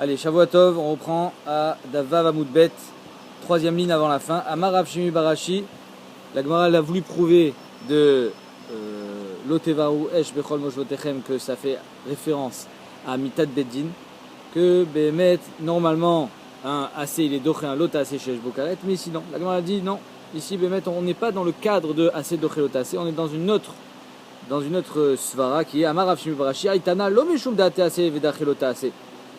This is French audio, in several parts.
Allez, Shavua Tov, on reprend à Davav Amoudbet, troisième ligne avant la fin. Amar Rav Shimi Barashi, la Gemara a voulu prouver de Lotevaru Esh Bechol Moshvotechem que ça fait référence à Mitat Beddin, que Behemet, normalement, un assez il est doché, un lot assez chez Bokaret, mais ici non. La Gemara a dit non, ici Behemet, on n'est pas dans le cadre de assez doché lot assez, on est dans une autre svara qui est Amar Rav Shimi Barashi, Aitana lo mishum date assez vedaché lot assez.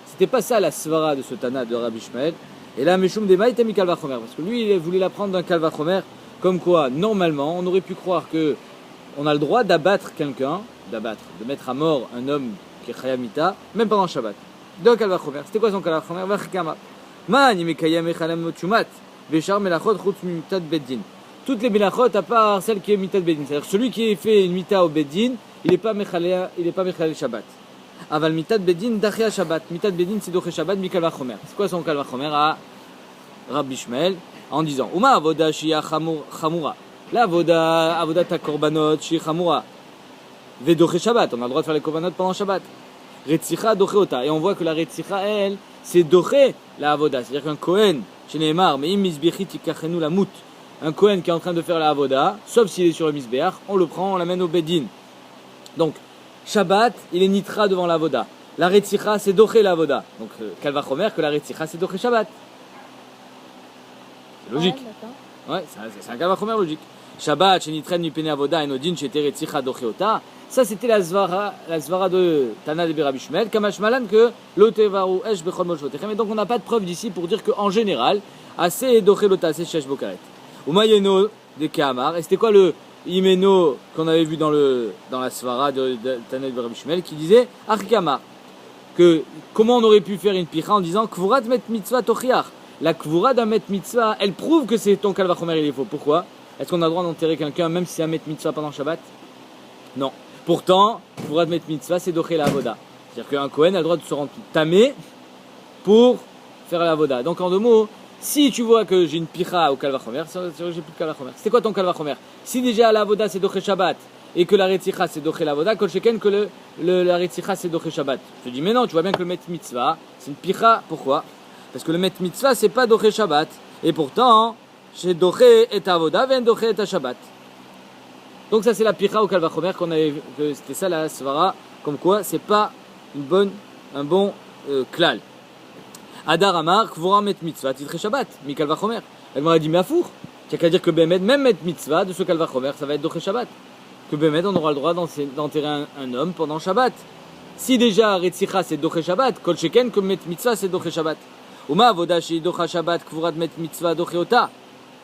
C'était pas ça la svara de ce Tana de Rabbi Ishmael. Et là, Meshum Dema était mi Kalvachomer. Parce que lui, il voulait l'apprendre d'un Kalvachomer. Comme quoi, normalement, on aurait pu croire que on a le droit d'abattre quelqu'un, de mettre à mort un homme qui est Chayamita, même pendant Shabbat. D'un Kalvachomer. C'était quoi son Kalvachomer? Vachikama. Ma'ani mekayem echalem chumat. Veshar melachot chutz mitat beddin. Toutes les melachot, à part celle qui est mitat beddin. C'est-à-dire celui qui fait une mita au beddin, il n'est pas mechalel Shabbat. Aval mitat bedin dachia Shabbat. Mitat bedin c'est doché Shabbat mi kalvachomer. C'est quoi son kalvachomer à Rabbi Ishmael en disant Uma avoda shia chamura. La avoda ta korbanot shia chamura. Ve doché Shabbat. On a le droit de faire les korbanot pendant Shabbat. Retzicha doché ota. Et on voit que la retzicha elle c'est doché la avoda. C'est-à-dire qu'un Kohen chez Neymar mais im misbichit ikachenu la mout. Un Kohen qui est en train de faire la avoda, sauf s'il est sur le misbeach, on le prend, on l'amène au bedin. Donc Shabbat, il est nitra devant la voda. La retzicha, c'est doché la voda. Donc, Kalvachomer, que la retzicha, c'est doché Shabbat. C'est logique. Ouais, c'est un Kalvachomer logique. Shabbat, chez nitren mi pene avoda, enodin, chez retzicha doché ota. Ça, c'était la zvara de Tana de Rabbi Ishmael. Kamash malan que lotevaru esh bechol moshvotechem. Et donc, on n'a pas de preuve d'ici pour dire qu'en général, assez doché lota, assez shesh bokaret. Umayeno de Kamar. Et c'était quoi le Imeno qu'on avait vu dans la svara de Tana de Rabbi Ishmael qui disait Arikama que comment on aurait pu faire une picha en disant Kvurat met mitzvah tochiach. La kvura d'un met mitzvah, elle prouve que c'est ton kalvachomer il est faux. Pourquoi? Est-ce qu'on a le droit d'enterrer quelqu'un même si c'est un met mitzvah pendant Shabbat? Non. Pourtant, Kvurat met mitzvah c'est doché la avoda. C'est-à-dire qu'un Kohen a le droit de se rendre tamé pour faire la avoda. Donc en deux mots, si tu vois que j'ai une picha au kalvachomer, c'est vrai que j'ai plus de kalvachomer. C'était quoi ton kalvachomer? Si déjà la avoda c'est doché Shabbat et que la retzicha c'est doché la avoda, kol sheken que la retzicha c'est doché Shabbat. Je te dis mais non, tu vois bien que le met mitzvah c'est une picha. Pourquoi? Parce que le met mitzvah c'est pas doché Shabbat et pourtant chez doché et avoda ven doché et Shabbat. Donc ça c'est la picha au kalvachomer qu'on avait vu, que c'était ça la svara, comme quoi c'est pas un bon klal. Adar Amar, Kvora met mitzvah, titre Shabbat, mi kalvachomer. Elle m'aurait dit, mais à four, tu n'as qu'à dire que Behemet, même met mitzvah de ce kalvachomer, ça va être doché Shabbat. Que Behemet, on aura le droit d'enterrer un homme pendant Shabbat. Si déjà Retzicha c'est doché Shabbat, Kol Sheken, que met mitzvah c'est doché Shabbat. Uma avoda shi docha Shabbat, Kvora met mitzvah doché ota,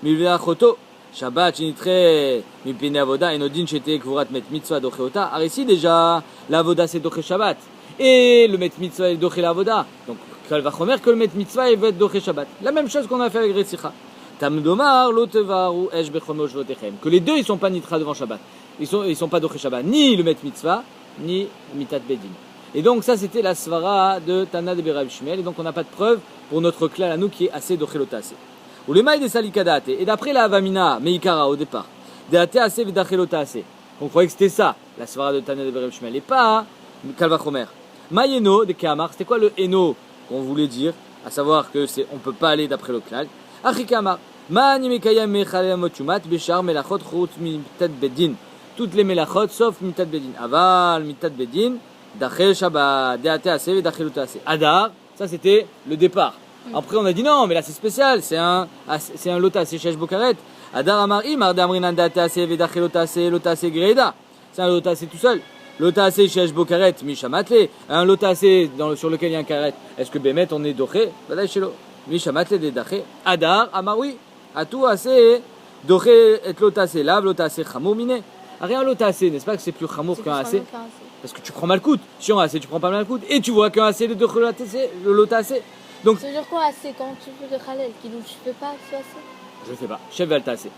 milveach oto. Shabbat, shinitre, mi pine avoda, enodin shete, Kvora met mitzvah doché ota. Alors ici déjà, l'avoda c'est doché Shabbat. Et le met mitzvah est doché l'avoda. Donc, Kalvachomer que le met mitzvah il va être doché Shabbat. La même chose qu'on a fait avec Retzicha. Tamdomar lotevaru esh bechol moshvotechem. Que les deux ils sont pas nitra devant Shabbat. Ils sont pas doché Shabbat. Ni le met mitzvah, ni mitat bedin. Et donc ça c'était la svara de Tana de Rabbi Ishmael. Et donc on n'a pas de preuve pour notre clan à nous qui est assez doché lotase. Ou les mailles des salikadate. Et d'après la avamina, meikara au départ. Deate assez vedaché lotase. On croyait que c'était ça, la svara de Tana de Rabbi Ishmael. Et pas Kalvachomer. Mayeno de Kamar. C'était quoi le eno qu'on voulait dire, à savoir que on peut pas aller d'après le klal. Achikama, ma'ani mekayem mechalem motumat beshar melachot chutz mitat bedin. Toutes les melachot sauf mitat bedin. Aval mitat bedin, dachel Shabbat, deate ase ve dachel ase. Adar, ça c'était le départ. Après on a dit non, mais là c'est spécial, c'est un lot ase shesh bokaret. Adar amar imar damrinan deate ase ve dachel lot ase greda. C'est un lot ase tout seul. L'otase chez Bokaret, Mishamatle, un lotase sur lequel il y a un karet. Est-ce que Bemet on est doché? Badaï chez l'eau. Mishamatle de daché. Adar, Amawi, Atou assez, doché et lotase, lave lotase, chamour miné. Rien lotase, n'est-ce pas que c'est plus chamour qu'un assez? Parce que tu prends malcoute. Si on a assez, tu prends pas malcoute. Et tu vois qu'un assez, le lotase. Donc. Ça veut dire quoi assez quand tu fais le khalel, qui donc tu fais pas ce assez? Je le fais pas. Chef valtase.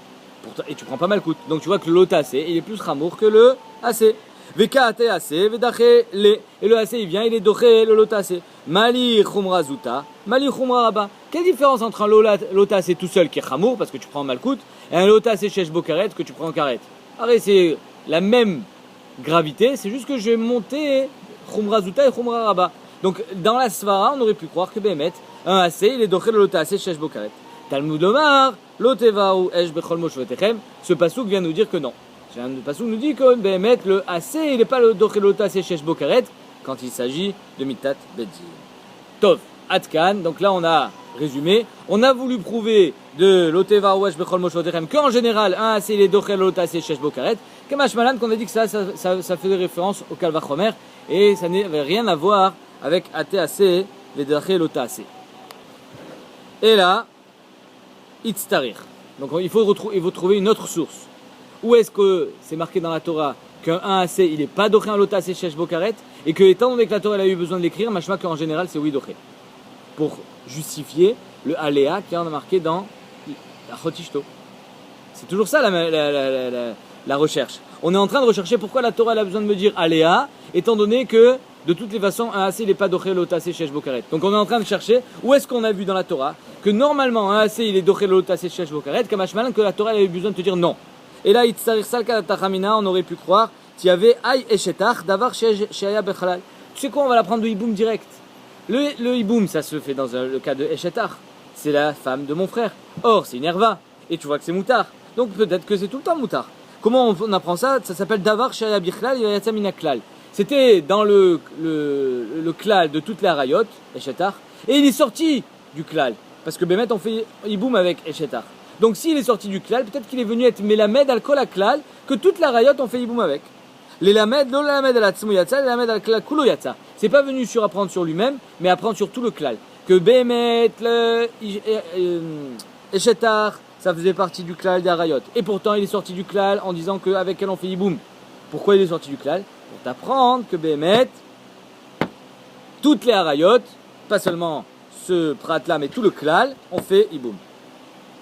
Et tu prends pas malcoute. Donc tu vois que le lotase, il est plus chamour que le assez. Vekate assez, vedaché le. Et le assez, il vient, il est doché, le lotase. Mali chumra zuta, mali chumra rabba. Quelle différence entre un lotase tout seul qui est chamour, parce que tu prends malcoute, et un lotase shesh bokaret que tu prends karet? Arrête, c'est la même gravité, c'est juste que je vais monter chumra zuta et chumra rabba. Donc, dans la svara, on aurait pu croire que Béhémet, un AC, il est doché le lota AC shesh bokaret. Talmud Lomar, lotevaru esh bechol moshvetechem. Ce pasouk vient nous dire que non. Le pasouk nous dit que Béhémet, le AC, il n'est pas le doché le lota AC shesh bokaret quand il s'agit de mitat beddin. Tov, atkan. Donc là, on a résumé. On a voulu prouver de lotevaru esh bechol moshvetechem qu'en général, un AC, il est doché le lota AC shesh bokaret. Kamash malan, qu'on a dit que ça fait référence au kalvachomer et ça n'avait rien à voir avec ATAC, les Daché Lotac. Et là, Itztarir. Donc il faut trouver une autre source. Où est-ce que c'est marqué dans la Torah qu'un AC il n'est pas doché un Lotac Shesh Bokaret et que étant donné que la Torah elle a eu besoin de l'écrire, machma qu'en général c'est oui doché. Pour justifier le aléa qui est marqué dans la Chotishto. C'est toujours ça la recherche. On est en train de rechercher pourquoi la Torah elle a besoin de me dire aléa, étant donné que de toutes les façons, un AC il n'est pas doché l'otacé shesh bokaret. Donc on est en train de chercher où est-ce qu'on a vu dans la Torah que normalement un AC il est doché l'otacé shesh bokaret, kamash malan que la Torah elle a eu besoin de te dire non. Et là, itzarir salka tachamina, on aurait pu croire qu'il y avait ay eshetach davar sheaya bechalal. Tu sais quoi, on va la prendre de hiboum direct. Le hiboum, ça se fait dans le cas de eshetach. C'est la femme de mon frère. Or, c'est une herva. Et tu vois que c'est moutard. Donc peut-être que c'est tout le temps moutard. Comment on apprend ça? Ça s'appelle davar sheaya bichlal yatsa mina klal. C'était dans le klal de toutes les harayot, Eshetar, et il est sorti du klal. Parce que Bémet, on fait hiboum avec Eshetar. Donc s'il est sorti du klal, peut-être qu'il est venu être melamed al kol klal, que toute la harayot on fait hiboum avec. Les lamed, lo lamed al atzmu yatsa, les lamed al klal kulo yatsa. C'est pas venu sur apprendre sur lui-même, mais apprendre sur tout le klal. Que Bémet, Eshetar, ça faisait partie du klal des harayot. Et pourtant il est sorti du klal en disant qu'avec elle on fait hiboum. Pourquoi il est sorti du klal? Pour t'apprendre que Béhémet, toutes les harayot, pas seulement ce prat-là, mais tout le klal, on fait hiboum.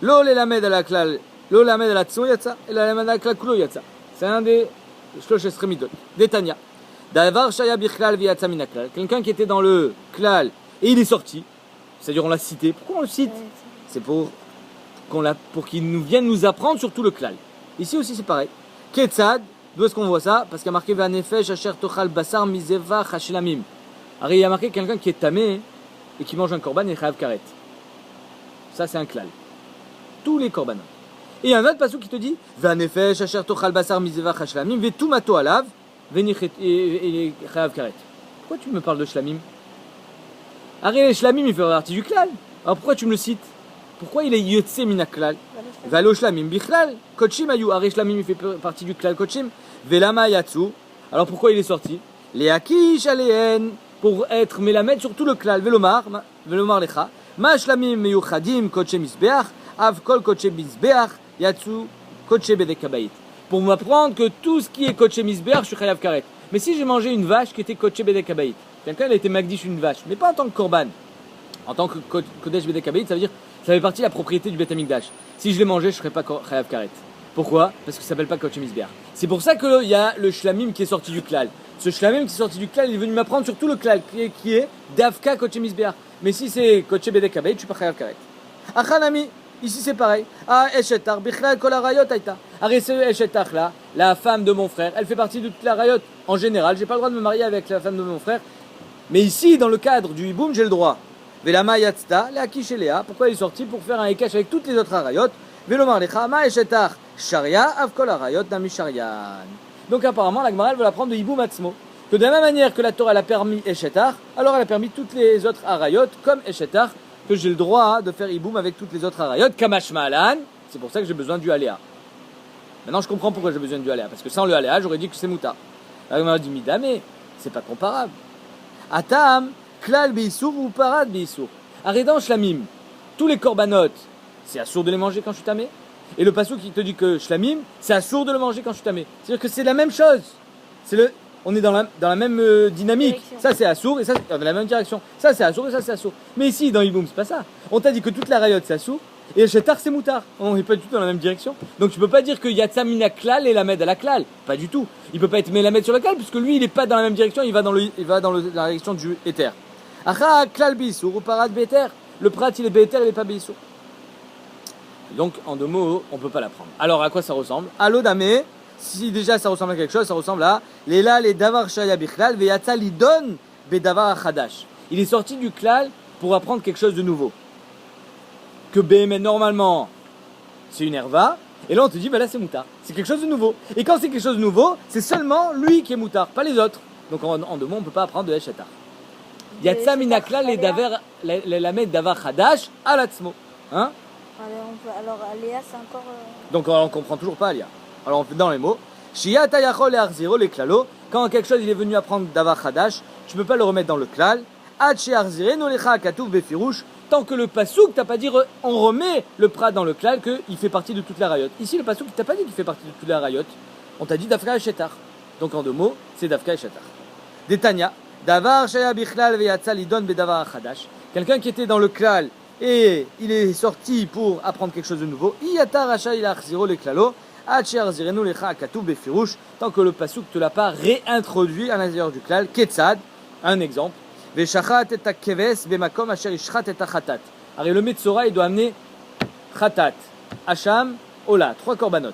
Lo le lamed à la klal, lo lamed à la tzon yatsa, et la lamed à la klal kulo yatsa. C'est un des shlosh esremidot, des Tanya. Davar shaya bichlal v'yatsa min klal. Quelqu'un qui était dans le klal et il est sorti, c'est-à-dire on l'a cité. Pourquoi on le cite? C'est pour qu'il nous vienne nous apprendre sur tout le klal. Ici aussi c'est pareil. Ketzad. D'où est-ce qu'on voit ça? Parce qu'il y a marqué Vanefesh Asher Tochal Basar Mizeva Hashilamim. Alors il y a marqué quelqu'un qui est tamé et qui mange un korban et chayav karet. Ça c'est un klal. Tous les korbanot. Et il y a un autre passage qui te dit Vanefesh Asher Tochal Basar Mizeva Hashilamim Vetumato Alav Venichet et chayav karet. Pourquoi tu me parles de shlamim? Arrête, shlamim il fait partie du klal. Alors pourquoi tu me le cites? Pourquoi il est yotse mina klal? Valo shlamim bichlal. Kochim ayu. Arrête, shlamim il fait partie du klal kochim. Velama yatsu. Alors pourquoi il est sorti? Les akish aléen. Pour être melamed sur tout le klal. Velomar lecha. Ma shlamim meyuchadim koche misbeach. Av kol koche misbeach. Yatsu koche bedekabait. Pour m'apprendre que tout ce qui est koche misbeach, je suis chayav karet. Mais si j'ai mangé une vache qui était koche bedekabait. Quelqu'un il a été magdish une vache. Mais pas en tant que korban. En tant que kodesh bedekabait, ça veut dire ça fait partie de la propriété du Beth Amikdash. Si je l'ai mangé, je ne serais pas chayav karet. Pourquoi? Parce que ça s'appelle pas koche misbeach. C'est pour ça qu'il y a le shlamim qui est sorti du klal. Ce shlamim qui est sorti du klal, il est venu m'apprendre sur tout le klal qui est davka koche misbeach. Mais si c'est koche bedekabait, je suis pas chayav karet. Achanami, ici c'est pareil. Ah, eshetar, bichlal kol harayot aita. Arrête ce eshetar là, la femme de mon frère, elle fait partie de toute la harayot. En général, j'ai pas le droit de me marier avec la femme de mon frère. Mais ici, dans le cadre du hiboum, j'ai le droit. Velama yatzta, la kishelea. Pourquoi il est sorti? Pour faire un ekash avec toutes les autres harayot. Velomar lecha, ma eshetar, sharia, avkol harayot, nami sharian. Donc apparemment, la Gemara veut l'apprendre de hiboum atzmo. Que de la même manière que la Torah elle a permis eshetar, alors elle a permis toutes les autres harayot, comme eshetar, que j'ai le droit de faire hiboum avec toutes les autres harayot, kamash ma'alan. C'est pour ça que j'ai besoin du aléa. Maintenant, je comprends pourquoi j'ai besoin du aléa. Parce que sans le aléa, j'aurais dit que c'est mouta. La Gemara dit mida, mais c'est pas comparable. Atam, klal beisour ou parad beisour. Arrêtant shlamim, tous les korbanot, c'est assourd de les manger quand je suis tamé. Et le passou qui te dit que shlamim, c'est assourd de le manger quand je suis tamé. C'est-à-dire que c'est la même chose. On est dans la même dynamique. Direction. Ça c'est assourd et ça dans la même direction. Ça c'est assourd et ça c'est assourd. Mais ici dans Iboum c'est pas ça. On t'a dit que toute la rayot c'est assourd et le shetar c'est moutard. On n'est pas du tout dans la même direction. Donc tu peux pas dire que yatsa mina klal et la med à la klal. Pas du tout. Il peut pas être melamed sur la klal puisque lui il est pas dans la même direction. Il va dans la direction du éther. Acha klal beisour ou parad beter. Le prat il est beter, il est pas beisour. Donc en 2 mots on peut pas l'apprendre. Alors à quoi ça ressemble? Alodame. Si déjà ça ressemble à quelque chose, ça ressemble à Lela les davar shaya bichlal veyatsa lidon bedavar chadash. Il est sorti du klal pour apprendre quelque chose de nouveau. Que Béhémet, normalement, c'est une herva. Et là, on te dit, là, c'est moutar. C'est quelque chose de nouveau. Et quand c'est quelque chose de nouveau, c'est seulement lui qui est moutar, pas les autres. Donc, en deux mots, on ne peut pas apprendre de Eshetar. Yatsa minakla les lamed davar chadash alatzmo. Hein? Alors, Aléa, c'est encore. Donc, on ne comprend toujours pas, Alia. Alors, on fait dans les mots. Shiyata yachol et arziro les klalo. Quand quelque chose il est venu apprendre davar chadash, tu ne peux pas le remettre dans le klal. Ad arzire no lecha katuv befirouche. Tant que le pasouk t'a pas dit on remet le prat dans le klal qu'il fait partie de toute la rayot. Ici le pasouk t'a pas dit qu'il fait partie de toute la rayot. On t'a dit dafka et shetar. Donc en deux mots, c'est dafka et shetar. Detanya, davar shaya bichlal veyatsa lidon bedavar chadash. Quelqu'un qui était dans le klal et il est sorti pour apprendre quelque chose de nouveau. Iyata racha il arziro le klalo. Ad arzirenu lecha katuv befirouche. Tant que le pasouk te l'a pas réintroduit à l'intérieur du klal. Ketzad, un exemple. Alors le Metzora il doit amener Khatat, Hacham, Ola, 3 korbanot.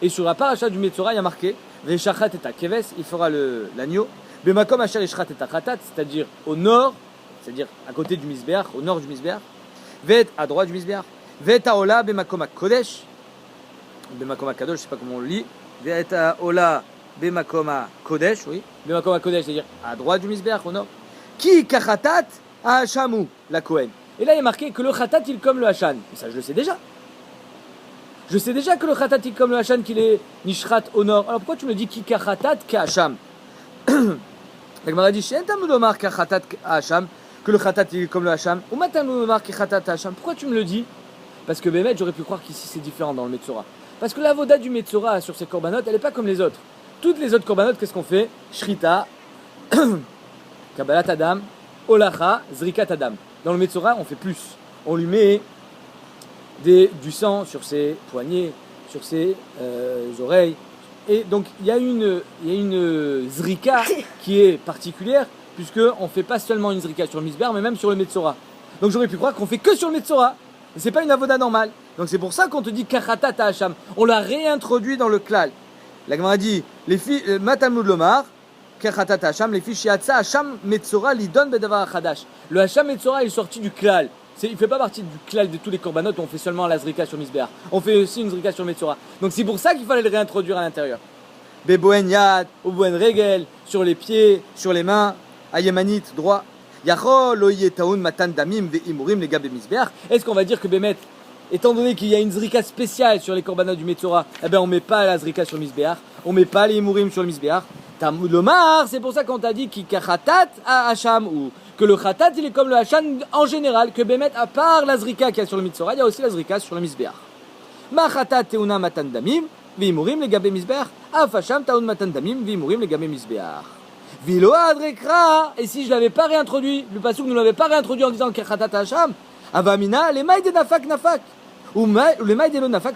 Et sur la paracha du Metzora il y a marqué Veshachat et Keves, il fera l'agneau. Bemakom Asher Ishrat et Khatat, c'est-à-dire au nord, c'est-à-dire à côté du Misbeach, au nord du Misbeach. Vet à droite du Misbeach. Vet Ola Bemakom Kodesh. Bemakom Kadosh, je sais pas comment on le lit. Vet Ola Bemakom Kodesh, oui. Bemakom Kodesh, c'est-à-dire à droite du Misbeach, au nord. Qui kachatat à Hachamu, la Kohen. Et là, il est marqué que le khatat, il est comme le Hachan. Et ça, je le sais déjà. Je sais déjà que le khatat, il est comme le Hachan, qu'il est nishrat au nord. Alors pourquoi tu me dis qui kachatat k'Hacham? La Gemara dit, Shentam lomar kachatat k'Hacham, que le khatat, il est comme le Hacham. Ou matam lomar kachatat Hacham. Pourquoi tu me le dis? Parce que Bémet, j'aurais pu croire qu'ici, c'est différent dans le Metzora. Parce que la voda du Metzora sur ses korbanot, elle n'est pas comme les autres. Toutes les autres korbanot, qu'est-ce qu'on fait? Shrita. Kabbalat Adam, Olacha, Zrikat Adam. Dans le Metzora, on fait plus. On lui met du sang sur ses poignets, sur ses oreilles. Et donc, il y a une Zrika qui est particulière, puisqu'on ne fait pas seulement une Zrika sur le Misber, mais même sur le Metzora. Donc, j'aurais pu croire qu'on fait que sur le Metzora. Et c'est pas une avoda normale. Donc, c'est pour ça qu'on te dit Kachatat Hacham. On l'a réintroduit dans le Klal. La Gemara dit, les filles, Matamud Lomar, Kachatat Hacham, les fiches Yatsa Hacham Metzora lidon bedavar chadash. Le Hacham Metzora est sorti du klal. Il ne fait pas partie du klal de tous les korbanot où on fait seulement la zrika sur Misbeach. On fait aussi une zrika sur Metzora. Donc c'est pour ça qu'il fallait le réintroduire à l'intérieur. Beboen yad, oboen regel, sur les pieds, sur les mains, ayemanit, droit. Yachol oye taun matan damim veimurim les gabé Misbeach. Est-ce qu'on va dire que Bémet, étant donné qu'il y a une zrika spéciale sur les korbanot du Metzora, eh ben on met pas la zrika sur Misbeach, on met pas les imurim sur le Misbeach. Tamud Lomar, c'est pour ça qu'on t'a dit qu'il kachatat à Hacham, ou que le khatat il est comme le Hachan en général, que Bémet, à part la zrika qu'il y a sur le Metzora, il y a aussi la zrika sur le Misbeach. Ma khatat teuna matan damim, vimurim le gabé Misbeach, af Hacham taun matan damim, vimurim le gabé Misbeach. Vilo adrekra, et si je l'avais pas réintroduit, le pasouk ne l'avait pas réintroduit en disant kachatat à Hacham, avamina, les mailles de nafak nafak, ou les mailles de lo nafak.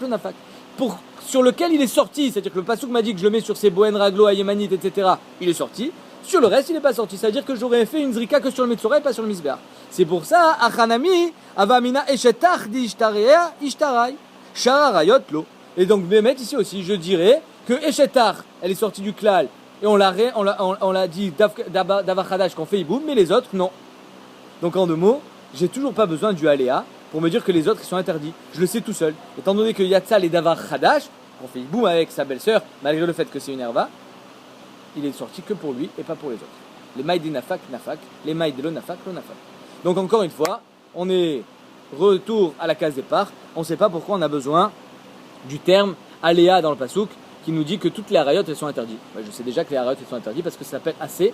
Sur lequel il est sorti, c'est-à-dire que le pasouk m'a dit que je le mets sur ses bohen, raglo, ayemanit, etc. Il est sorti. Sur le reste, il n'est pas sorti. C'est-à-dire que j'aurais fait une zrika que sur le Metzora et pas sur le Misbeach. C'est pour ça, Achanami, avamina eshetach di ishtareya, ishtarai, shararayot lo. Et donc, Bémet, ici aussi, je dirais que eshetach, elle est sortie du klal, et on l'a dit davachadash qu'on fait iboum, mais les autres, non. Donc, en deux mots, j'ai toujours pas besoin du aléa pour me dire que les autres ils sont interdits. Je le sais tout seul. Étant donné que Yatzal et Davar Khadash, on fait boum avec sa belle-sœur, malgré le fait que c'est une herva, il est sorti que pour lui et pas pour les autres. Les mailles des nafak, les mailles de lo nafak. Donc encore une fois, on est retour à la case départ. On ne sait pas pourquoi on a besoin du terme aléa dans le pasouk qui nous dit que toutes les arayotes elles sont interdites. Je sais déjà que les arayotes elles sont interdites parce que ça s'appelle assez,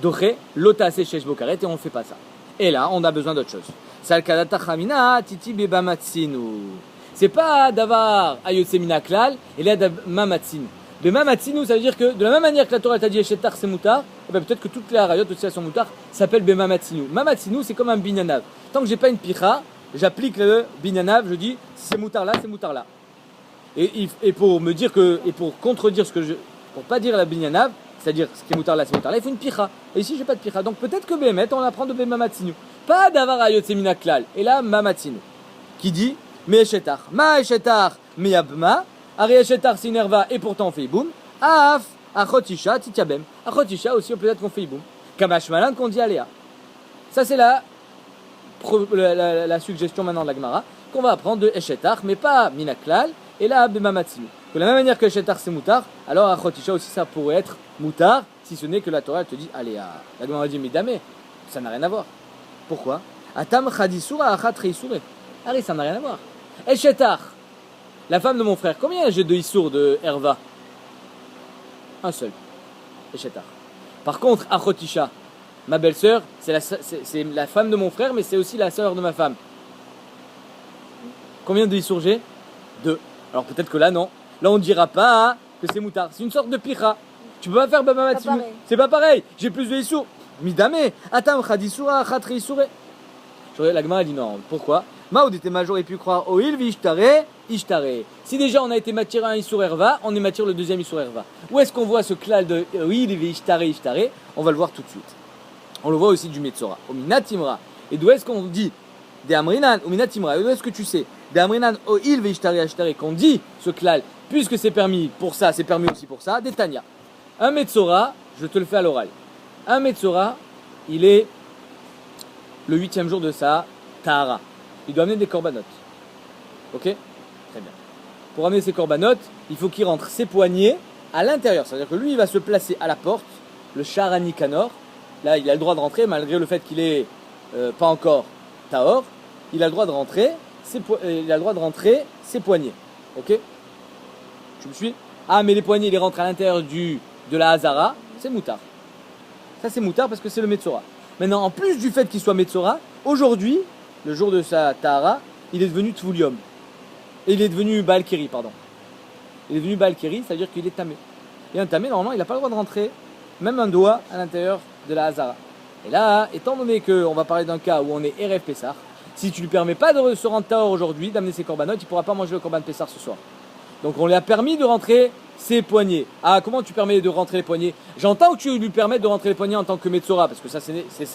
doré, lota assez chez bokaret et on ne fait pas ça. Et là, on a besoin d'autre chose. C'est pas d'avoir ayotsemina klal et là mamatzin. Le mamatzinu, ça veut dire que de la même manière que la Torah t'a dit eshetar c'est moutar, et bien peut-être que toutes les harayot aussi elles sont moutar, s'appelle bemamatzinu. Mamatzinu c'est comme un binyanav. Tant que j'ai pas une picha, j'applique le binyanav, je dis si c'est moutar là, c'est moutar là. Et pour me dire que, et pour contredire ce que je, pour pas dire la binyanav, c'est-à-dire ce qui est moutar là, c'est moutar là, il faut une picha. Et ici j'ai pas de picha, donc peut-être que Bémet on apprend de bemamatzinu. Pas d'avoir ayotsemina klal. Et là mamatzinu. Qui dit me eshetar. Ma eshetar miyabma. Ari eshetar c'est une herva et pourtant on fait iboum. Af achotisha titiabem. Achotisha aussi peut-être qu'on fait iboum. Kamashmalan qu'on dit Aléa. Ça, c'est la suggestion maintenant de la Gemara, qu'on va apprendre de Eshetar, mais pas Minaklal, et là, Bemamatsilu. De la même manière que Eshetar c'est Moutar, alors à Chotisha aussi ça pourrait être Moutar, si ce n'est que la Torah elle te dit Aléa. La Gemara dit Midame, ça n'a rien à voir. Pourquoi? Atam Chadisura Achat Reisure. Harry, ça n'a rien à voir. Eshetar, la femme de mon frère, combien j'ai de Issour de Herva? Un seul. Eshetar. Par contre, Achotisha, ma belle-sœur, c'est la femme de mon frère, mais c'est aussi la sœur de ma femme. Combien de Issour j'ai? 2. Alors peut-être que là, non. Là, on ne dira pas que c'est Moutar. C'est une sorte de Picha. Tu peux pas faire Bamamatsilu. C'est pas pareil. J'ai plus de Issour. Midame, Atam Chadisura Achat Reisure. La Gemara dit non. Pourquoi? Maoudetema, j'aurais pu croire Oil Vishtare, Ishtare. Si déjà on a été matière un Issour Herva, on est matière le deuxième Issour Herva. Où est-ce qu'on voit ce klal de Oil Vishtare, Ishtare? On va le voir tout de suite. On le voit aussi du Metzora. Au Minatimra. Et d'où est-ce qu'on dit de Amrinan, au Minatimra? D'où est-ce que tu sais de Amrinan, Oil Vishtare, Ishtare, qu'on dit ce klal, puisque c'est permis pour ça, c'est permis aussi pour ça, des Tanya. Un Metzora, je te le fais à l'oral. Un Metzora, il est le 8e jour de sa Tahara. Il doit amener des corbanotes. Ok? Très bien. Pour amener ses corbanotes, il faut qu'il rentre ses poignets à l'intérieur. C'est-à-dire que lui, il va se placer à la porte, le Charani Kanor. Là, il a le droit de rentrer, malgré le fait qu'il est pas encore Tahor. Il a le droit de rentrer ses poignets. Ok? Tu me suis? Ah, mais les poignets, il les rentre à l'intérieur de la Hazara. C'est Moutar. Ça, c'est Moutar parce que c'est le Metzora. Maintenant, en plus du fait qu'il soit Metzora, aujourd'hui, le jour de sa Tahara, il est devenu Tvulium. Et il est devenu Baal-Keri, pardon. Il est devenu Baal-Keri, c'est-à-dire qu'il est tamé. Et un tamé, normalement, il n'a pas le droit de rentrer, même un doigt, à l'intérieur de la Hazara. Et là, étant donné qu'on va parler d'un cas où on est Erev Pessar, si tu lui permets pas de se rendre Tahor aujourd'hui, d'amener ses corbanotes, il ne pourra pas manger le korban Pessar ce soir. Donc on lui a permis de rentrer ses poignets. Ah, comment tu permets de rentrer les poignets? J'entends que tu lui permets de rentrer les poignets en tant que Metzora, parce que ça, c'est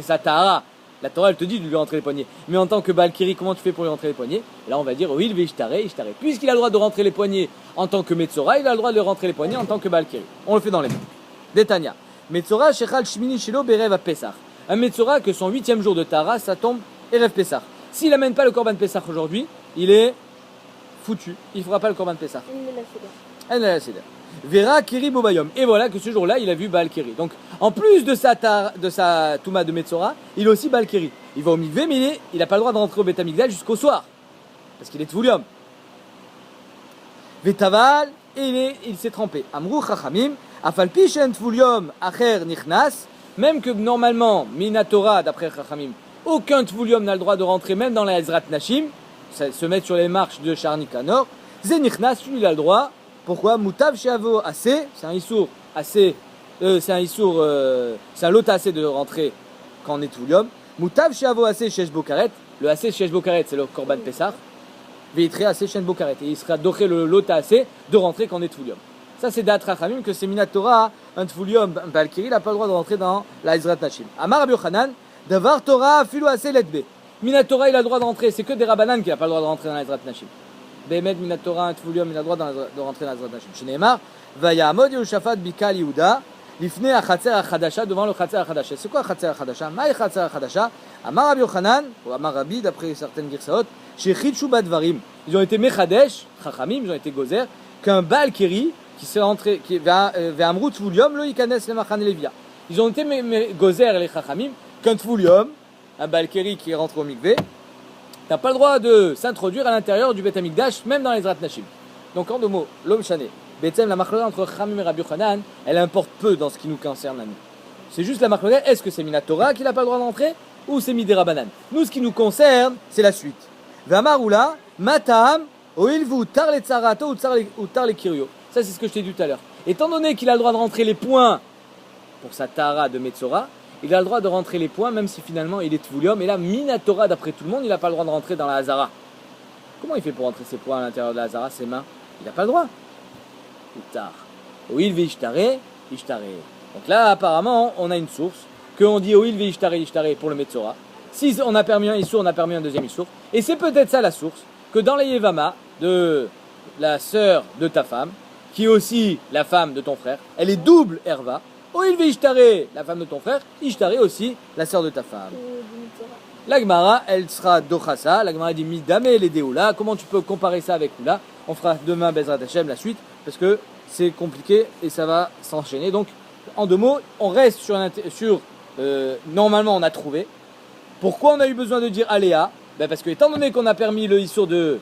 sa Tahara. La Torah, elle te dit de lui rentrer les poignets. Mais en tant que Baal-Keri, comment tu fais pour lui rentrer les poignets? Et là, on va dire, oui, il va Ishtare. Puisqu'il a le droit de rentrer les poignets en tant que Metzora, il a le droit de rentrer les poignets en tant que Baal-Keri. On le fait dans les mains. Détania. Metzora, Shechal, Shmini, Shelo, Berev, Pessah. Un Metzora, que son 8e jour de Tahara, ça tombe Erev Pessah. S'il n'amène pas le Korban Pessah aujourd'hui, il est foutu. Il ne fera pas le Korban Pessah. Elle la Seder. Vera Keri Bobayom. Et voilà que ce jour-là, il a vu Baal-Keri. Donc, en plus de sa Touma de Metzora, il a aussi Baal-Keri. Il va au Mikvé, mais il n'a pas le droit de rentrer au Beth Amikdash jusqu'au soir. Parce qu'il est Tvulium. Vetaval, et il s'est trempé. Amrou Chachamim, Afalpi Shen Tvulium, Acher Nichnas. Même que normalement, Minatora, d'après Chachamim, aucun Tvulium n'a le droit de rentrer, même dans la Ezrat Nashim, se mettre sur les marches de Charni Kanor. Zenichnas, lui, il a le droit. Pourquoi? Moutav Sheavo assez, c'est un issour assez, c'est un lot assez de rentrer quand on est Tvulium. Moutav Sheavo assez Shesh Bokaret, le assez Shesh Bokaret, c'est le Korban Pessah. Veitre assez Shesh Bokaret, et il sera doché le lot assez de rentrer quand on est Tvulium. Ça, c'est d'Atra Chamim que c'est Minatora, un Tvulium, un Baal-Keri, il n'a pas le droit de rentrer dans la Ezrat Nashim. Amar Rabbi Yochanan, Davar Torah Filu assez Letbe. Minatora, il a le droit de rentrer, c'est que des Rabbanan qui n'a pas le droit de rentrer dans la Ezrat Nashim. Behemet Minatora, un Tvulium, il a le droit de rentrer dans la Ezrat Nashim. Shneemar, Vayamod Yehoshaphat Bikal Yehuda, Lifne Achatzer Achadasha, devant le Chatzer Achadasha. C'est quoi Chatzer Achadasha? Maï Chatzer Achadasha, Amar Rabbi Yochanan, ou Amar Rabbi, d'après certaines Girsaot, chez Chitshu Badvarim. Ils ont été Mechadesh, Chachamim, ils ont été Gozer, qu'un Baal-Keri, qui s'est rentré, qui va Amrut Tvulium, lo Yikanes le Machan Levia. Ils ont été Gozer, les Chachamim, qu'un Tvulium, un Baal-Keri qui est rentré au Mikvé, t'as pas le droit de s'introduire à l'intérieur du Beth Amikdash, même dans les Ezrat Nashim. Donc en deux mots, l'homme chané. Bethsem, la marloquette entre Chachamim et Rabbi Yochanan, elle importe peu dans ce qui nous concerne à nous. C'est juste la marloquette, est-ce que c'est Minatora qui n'a pas le droit d'entrer, ou c'est Midera Banan? Nous, ce qui nous concerne, c'est la suite. Vamaroula, Matam, Oilvu, Tar le Tsarato ou Tar le Kirio. Ça, c'est ce que je t'ai dit tout à l'heure. Étant donné qu'il a le droit de rentrer les points pour sa Tara de Metzora, il a le droit de rentrer les points, même si finalement il est Tvulium. Et là, Minatora, d'après tout le monde, il n'a pas le droit de rentrer dans la Hazara. Comment il fait pour rentrer ses points à l'intérieur de la Hazara, ses mains? Il n'a pas le droit. Ou tard. Oil Ishtare, Ishtare. Donc là, apparemment, on a une source, qu'on dit Oil Ishtare, Ishtare pour le Metzora. Si on a permis un Issour, on a permis un deuxième Issour. Et c'est peut-être ça la source, que dans la Yevama de la sœur de ta femme, qui est aussi la femme de ton frère, elle est double Herva. Oh, il veut Ishtare, la femme de ton frère, Ishtare aussi, la sœur de ta femme. La Gemara, elle sera dochasa. La Gemara dit midame les déoula. Comment tu peux comparer ça avec Oula? On fera demain Bezrat Hashem la suite parce que c'est compliqué et ça va s'enchaîner. Donc, en 2 mots, on reste sur normalement on a trouvé. Pourquoi on a eu besoin de dire aléa? Ben parce que étant donné qu'on a permis le issour de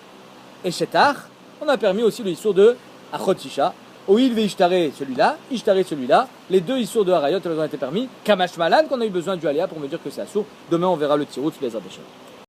Eshetar, on a permis aussi le issour de Achotisha. Oil ve Ishtare celui-là, Ishtare celui-là. Les 2 issours de Harayot elles ont été permis. Kamash Malan qu'on a eu besoin du aléa pour me dire que c'est assour. Demain on verra le tirout Bezrat Hashem.